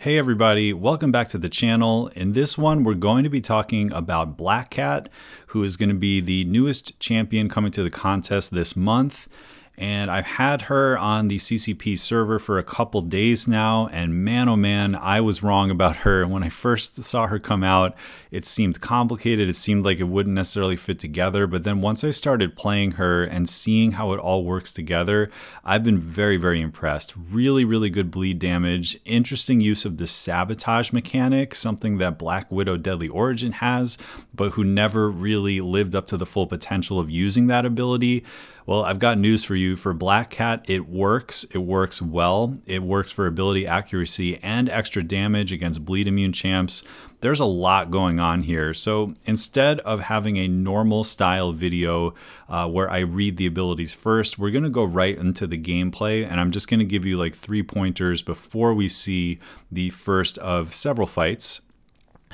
Hey everybody, welcome back to the channel. In this one, we're going to be talking about Black Cat, who is going to be the newest champion coming to the contest this month. And I've had her on the CCP server for a couple days now, and man oh man, I was wrong about her. When I first saw her come out, it seemed complicated. It seemed like it wouldn't necessarily fit together, but then once I started playing her and seeing how it all works together, I've been very impressed. Really good bleed damage, interesting use of the sabotage mechanic, something that Black Widow Deadly Origin has, but who never really lived up to the full potential of using that ability. Well, I've got news for you. For Black Cat, it works. It works well. It works for ability accuracy and extra damage against bleed immune champs. There's a lot going on here. So instead of having a normal style video where I read the abilities first, we're going to go right into the gameplay, and I'm just going to give you like 3 pointers before we see the first of several fights.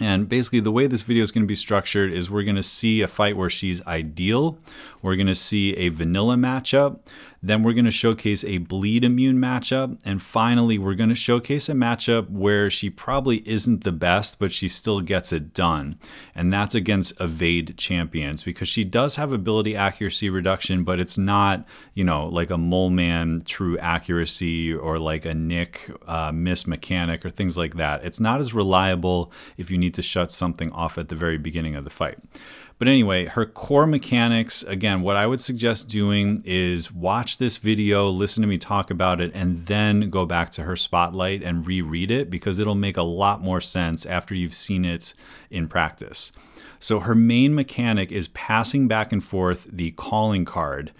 And basically the way this video is going to be structured is we're going to see a fight where she's ideal. We're going to see a vanilla matchup. Then we're going to showcase a bleed immune matchup. And finally, we're going to showcase a matchup where she probably isn't the best, but she still gets it done. And that's against evade champions, because she does have ability accuracy reduction, but it's not, you know, like a Mole Man true accuracy or like a Nick miss mechanic or things like that. It's not as reliable if you need to shut something off at the very beginning of the fight. But anyway, her core mechanics, again, what I would suggest doing is watch this video, listen to me talk about it, and then go back to her spotlight and reread it, because it'll make a lot more sense after you've seen it in practice. So her main mechanic is passing back and forth the calling card,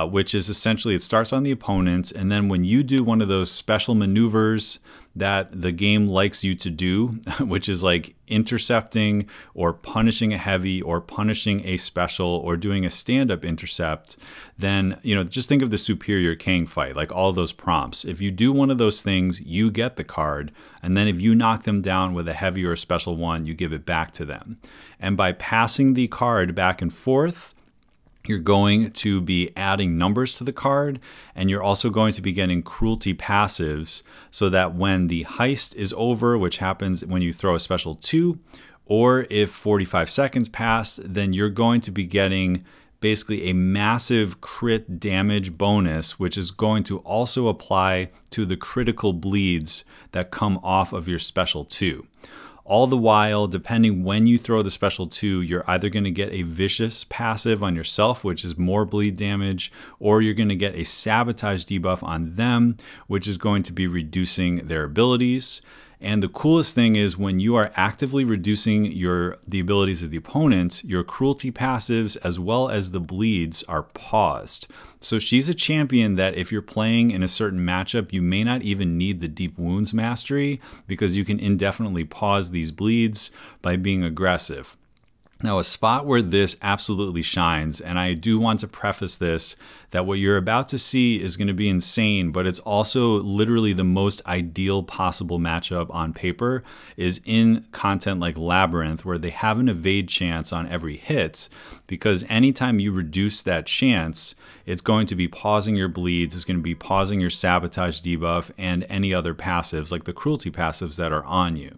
which is essentially, it starts on the opponent, and then when you do one of those special maneuvers that the game likes you to do, which is like intercepting or punishing a heavy or punishing a special or doing a stand-up intercept, then, you know, just think of the Superior Kang fight, like all those prompts. If you do one of those things, you get the card, and then if you knock them down with a heavy or a special one, you give it back to them. And by passing the card back and forth, you're going to be adding numbers to the card, and you're also going to be getting cruelty passives, so that when the heist is over, which happens when you throw a special 2, or if 45 seconds pass, then you're going to be getting basically a massive crit damage bonus, which is going to also apply to the critical bleeds that come off of your special 2. All the while, depending when you throw the special 2, you're either going to get a vicious passive on yourself, which is more bleed damage, or you're going to get a sabotage debuff on them, which is going to be reducing their abilities. And the coolest thing is when you are actively reducing the abilities of the opponent, your cruelty passives as well as the bleeds are paused. So she's a champion that if you're playing in a certain matchup, you may not even need the deep wounds mastery, because you can indefinitely pause these bleeds by being aggressive. Now, a spot where this absolutely shines, and I do want to preface this, that what you're about to see is going to be insane, but it's also literally the most ideal possible matchup on paper, is in content like Labyrinth, where they have an evade chance on every hit, because anytime you reduce that chance, it's going to be pausing your bleeds, it's going to be pausing your sabotage debuff, and any other passives, like the cruelty passives that are on you.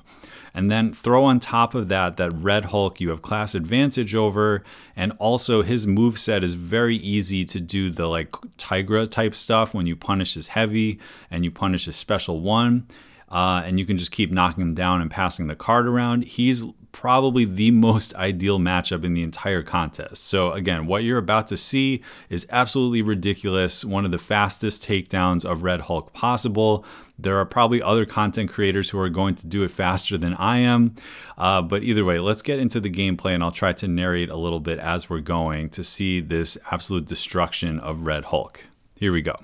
And then throw on top of that Red Hulk you have class advantage over, and also his moveset is very easy to do the like Tigra type stuff when you punish his heavy and you punish his special 1, and you can just keep knocking him down and passing the card around. He's probably the most ideal matchup in the entire contest. So again, what you're about to see is absolutely ridiculous. One of the fastest takedowns of Red Hulk possible. There are probably other content creators who are going to do it faster than I am. But either way, let's get into the gameplay, and I'll try to narrate a little bit as we're going to see this absolute destruction of Red Hulk. Here we go.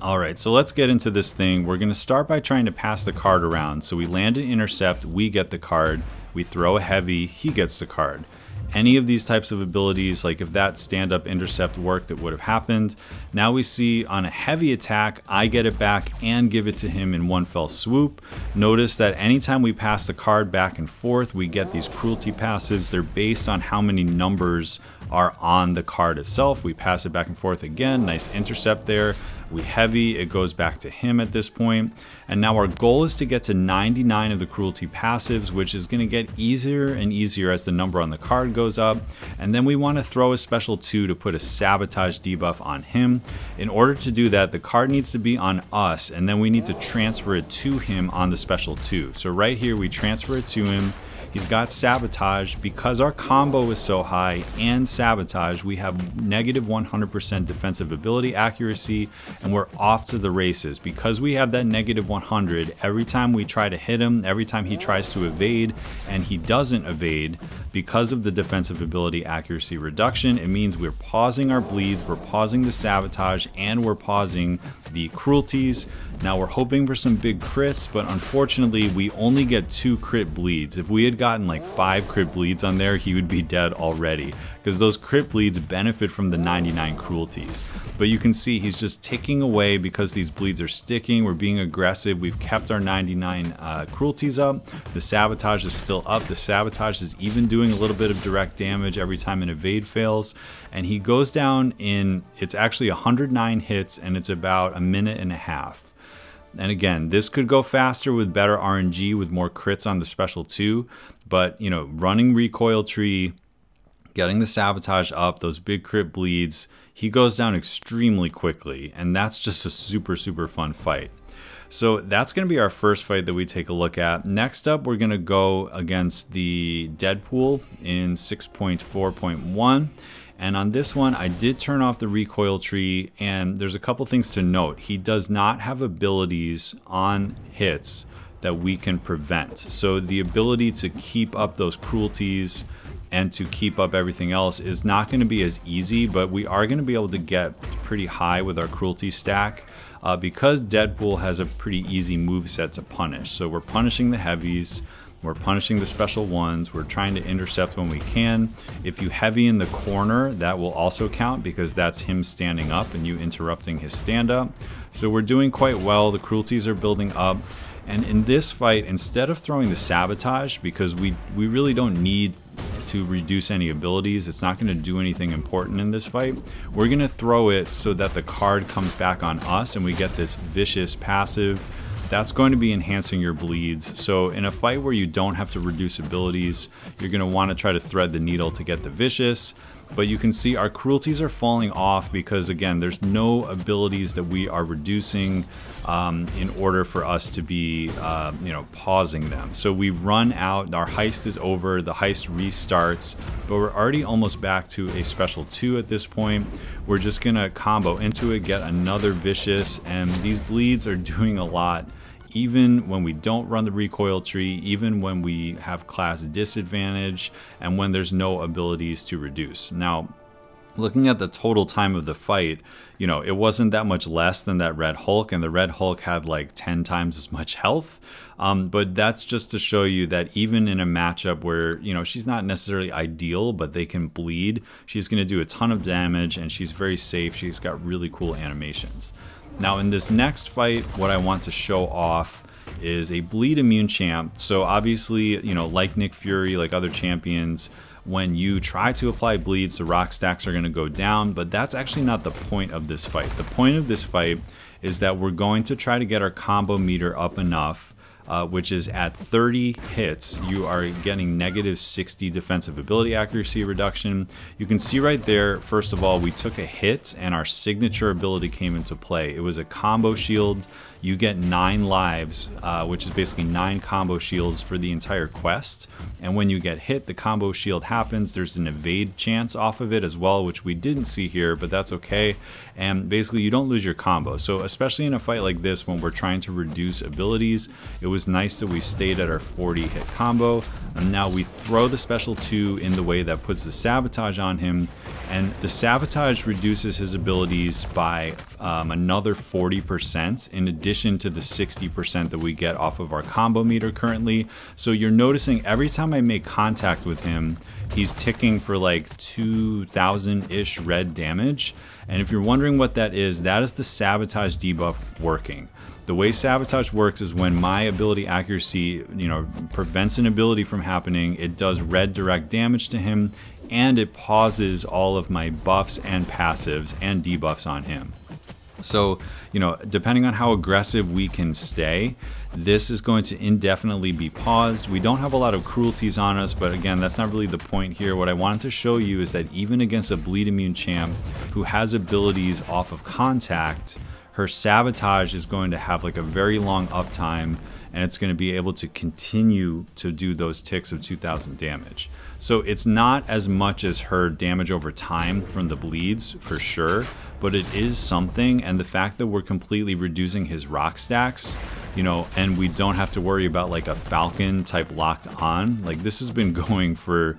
All right, so let's get into this thing. We're going to start by trying to pass the card around. So we land an intercept, we get the card. We throw a heavy, he gets the card. Any of these types of abilities, like if that stand-up intercept worked, it would have happened. Now we see on a heavy attack, I get it back and give it to him in one fell swoop. Notice that anytime we pass the card back and forth, we get these cruelty passives. They're based on how many numbers are on the card itself. We pass it back and forth again, nice intercept there. We heavy, it goes back to him at this point. And now our goal is to get to 99 of the cruelty passives, which is going to get easier and easier as the number on the card goes up. And then we want to throw a special 2 to put a sabotage debuff on him. In order to do that, the card needs to be on us, and then we need to transfer it to him on the special 2. So right here, we transfer it to him. He's got sabotage. Because our combo is so high and sabotage, we have negative 100% defensive ability accuracy, and we're off to the races. Because we have that negative 100, every time we try to hit him, every time he tries to evade and he doesn't evade, because of the defensive ability accuracy reduction, it means we're pausing our bleeds, we're pausing the sabotage, and we're pausing the cruelties. Now we're hoping for some big crits, but unfortunately we only get 2 crit bleeds. If we had gotten like 5 crit bleeds on there, he would be dead already, because those crit bleeds benefit from the 99 cruelties. But you can see he's just ticking away because these bleeds are sticking. We're being aggressive. We've kept our 99 cruelties up. The sabotage is still up. The sabotage is even doing a little bit of direct damage every time an evade fails. And he goes down in, it's actually 109 hits, and it's about a minute and a half. And again, this could go faster with better RNG, with more crits on the special 2. But, you know, running recoil tree, getting the sabotage up, those big crit bleeds, he goes down extremely quickly. And that's just a super, super fun fight. So that's going to be our first fight that we take a look at. Next up, we're going to go against the Deadpool in 6.4.1. And on this one, I did turn off the recoil tree, and there's a couple things to note. He does not have abilities on hits that we can prevent. So the ability to keep up those cruelties and to keep up everything else is not going to be as easy, but we are going to be able to get pretty high with our cruelty stack because Deadpool has a pretty easy moveset to punish. So we're punishing the heavies, we're punishing the special ones, we're trying to intercept when we can. If you heavy in the corner, that will also count because that's him standing up and you interrupting his stand up. So we're doing quite well. The cruelties are building up. And in this fight, instead of throwing the sabotage, because we really don't need to reduce any abilities, it's not going to do anything important in this fight, we're going to throw it so that the card comes back on us and we get this vicious passive. That's going to be enhancing your bleeds. So in a fight where you don't have to reduce abilities, you're going to want to try to thread the needle to get the vicious. But you can see our cruelties are falling off because, again, there's no abilities that we are reducing in order for us to be, pausing them. So we run out, our heist is over, the heist restarts, but we're already almost back to a special 2 at this point. We're just gonna combo into it, get another vicious, and these bleeds are doing a lot. Even when we don't run the recoil tree, even when we have class disadvantage, and when there's no abilities to reduce. Now, looking at the total time of the fight, you know, it wasn't that much less than that Red Hulk, and the Red Hulk had like 10 times as much health. But that's just to show you that even in a matchup where, you know, she's not necessarily ideal, but they can bleed, she's going to do a ton of damage, and she's very safe. She's got really cool animations. Now in this next fight, what I want to show off is a bleed immune champ. So obviously, you know, like Nick Fury, like other champions, when you try to apply bleeds, the rock stacks are going to go down, but that's actually not the point of this fight. The point of this fight is that we're going to try to get our combo meter up enough, which is at 30 hits, you are getting negative 60 defensive ability accuracy reduction. You can see right there, first of all, we took a hit and our signature ability came into play. It was a combo shield. You get 9 lives, which is basically 9 combo shields for the entire quest. And when you get hit, the combo shield happens. There's an evade chance off of it as well, which we didn't see here, but that's okay. And basically you don't lose your combo. So especially in a fight like this, when we're trying to reduce abilities, it was nice that we stayed at our 40 hit combo. And now we throw the special 2 in the way that puts the sabotage on him. And the sabotage reduces his abilities by another 40% in addition to the 60% that we get off of our combo meter currently. So you're noticing every time I make contact with him, he's ticking for like 2,000-ish red damage. And if you're wondering what that is the sabotage debuff working. The way sabotage works is when my ability accuracy, you know, prevents an ability from happening, it does red direct damage to him, and it pauses all of my buffs and passives and debuffs on him. So, you know, depending on how aggressive we can stay, this is going to indefinitely be paused. We don't have a lot of cruelties on us, but again, that's not really the point here. What I wanted to show you is that even against a bleed immune champ who has abilities off of contact, her sabotage is going to have like a very long uptime, and it's going to be able to continue to do those ticks of 2000 damage. So it's not as much as her damage over time from the bleeds for sure, but it is something. And the fact that we're completely reducing his rock stacks, you know, and we don't have to worry about like a Falcon type locked on, like this has been going for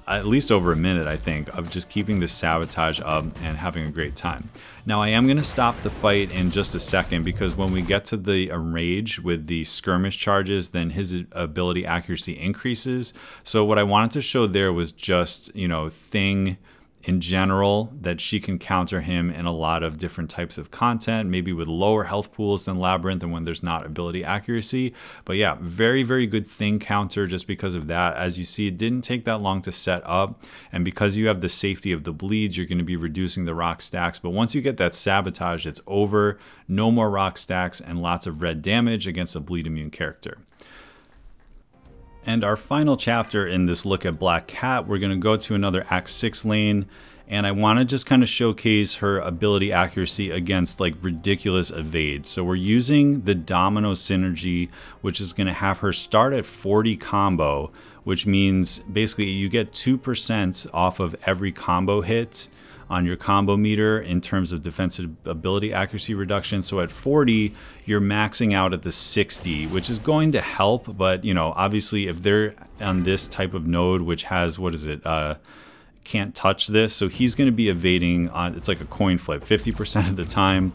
at least over a minute, I think, of just keeping the sabotage up and having a great time. Now I am going to stop the fight in just a second, because when we get to the enrage with the skirmish charges, then his ability accuracy increases. So what I wanted to show there was just, you know, Thing in general, that she can counter him in a lot of different types of content, maybe with lower health pools than Labyrinth and when there's not ability accuracy. But yeah, very, very good Thing counter just because of that. As you see, it didn't take that long to set up, and because you have the safety of the bleeds, you're going to be reducing the rock stacks. But once you get that sabotage, it's over. No more rock stacks and lots of red damage against a bleed immune character. And our final chapter in this look at Black Cat, we're going to go to another Act 6 lane, and I want to just kind of showcase her ability accuracy against like ridiculous evade. So we're using the Domino synergy, which is going to have her start at 40 combo, which means basically you get 2% off of every combo hit on your combo meter in terms of defensive ability accuracy reduction. So at 40, you're maxing out at the 60, which is going to help. But, you know, obviously if they're on this type of node, which has, what is it, can't touch this, so he's going to be evading on, it's like a coin flip 50% of the time.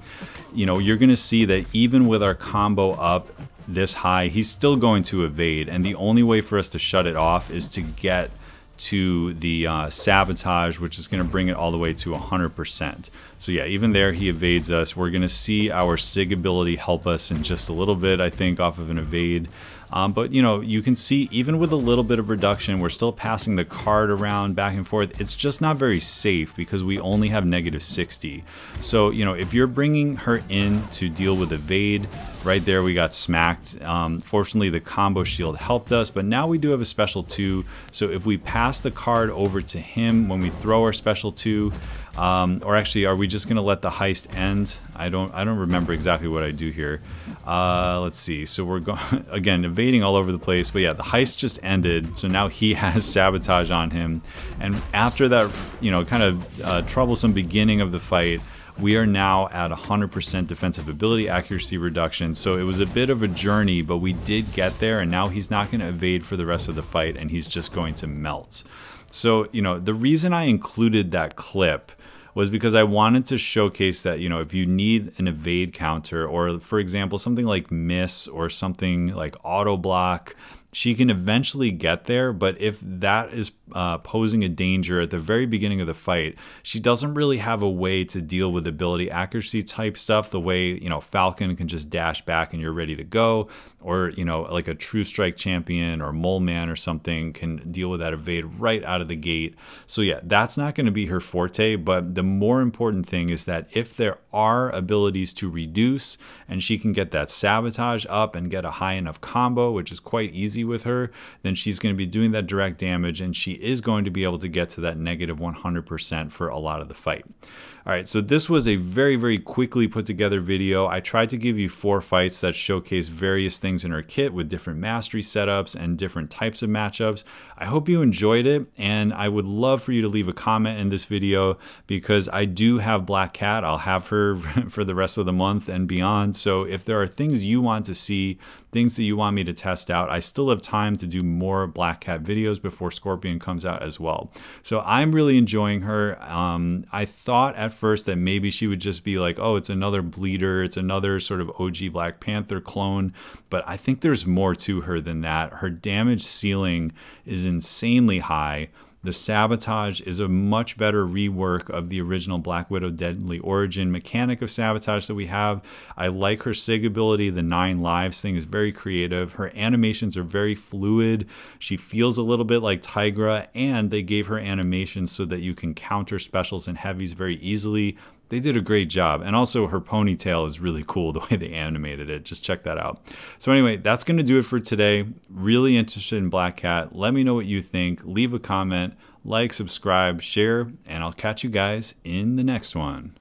You know, you're going to see that even with our combo up this high, he's still going to evade, and the only way for us to shut it off is to get to the sabotage, which is going to bring it all the way to 100%. So yeah, even there he evades us. We're going to see our SIG ability help us in just a little bit, I think, off of an evade. But, you know, you can see even with a little bit of reduction, we're still passing the card around back and forth. It's just not very safe because we only have -60. So, you know, if you're bringing her in to deal with evade, right there we got smacked. Fortunately, the combo shield helped us, but now we do have a special 2. So if we pass the card over to him when we throw our special 2, or actually, are we just going to let the heist end? I don't remember exactly what I do here. Let's see. So we're going again, evading all over the place. But yeah, the heist just ended. So now he has sabotage on him. And after that, you know, kind of troublesome beginning of the fight, we are now at 100% defensive ability accuracy reduction. So it was a bit of a journey, but we did get there. And now he's not going to evade for the rest of the fight, and he's just going to melt. So, you know, the reason I included that clip was because I wanted to showcase that, you know, if you need an evade counter, or for example, something like miss or something like auto block, she can eventually get there. But if that is posing a danger at the very beginning of the fight, she doesn't really have a way to deal with ability accuracy type stuff the way, you know, Falcon can just dash back and you're ready to go, or, you know, like a True Strike champion or Mole Man or something can deal with that evade right out of the gate. So yeah, that's not going to be her forte. But the more important thing is that if there are abilities to reduce and she can get that sabotage up and get a high enough combo, which is quite easy with her, then she's going to be doing that direct damage, and she is going to be able to get to that -100% for a lot of the fight. All right, so this was a very, very quickly put together video. I tried to give you 4 fights that showcase various things in her kit with different mastery setups and different types of matchups. I hope you enjoyed it, and I would love for you to leave a comment in this video, because I do have Black Cat. I'll have her for the rest of the month and beyond. So if there are things you want to see, things that you want me to test out, I still have time to do more Black Cat videos before Scorpion comes out as well. So I'm really enjoying her. I thought at first that maybe she would just be like, oh, it's another bleeder, it's another sort of OG Black Panther clone, but I think there's more to her than that. Her damage ceiling is insanely high. The sabotage is a much better rework of the original Black Widow Deadly Origin mechanic of sabotage that we have. I like her SIG ability. The 9 lives thing is very creative. Her animations are very fluid. She feels a little bit like Tigra, and they gave her animations so that you can counter specials and heavies very easily. they did a great job. And also her ponytail is really cool the way they animated it. Just check that out. So anyway, that's going to do it for today. Really interested in Black Cat. Let me know what you think. Leave a comment, like, subscribe, share, and I'll catch you guys in the next one.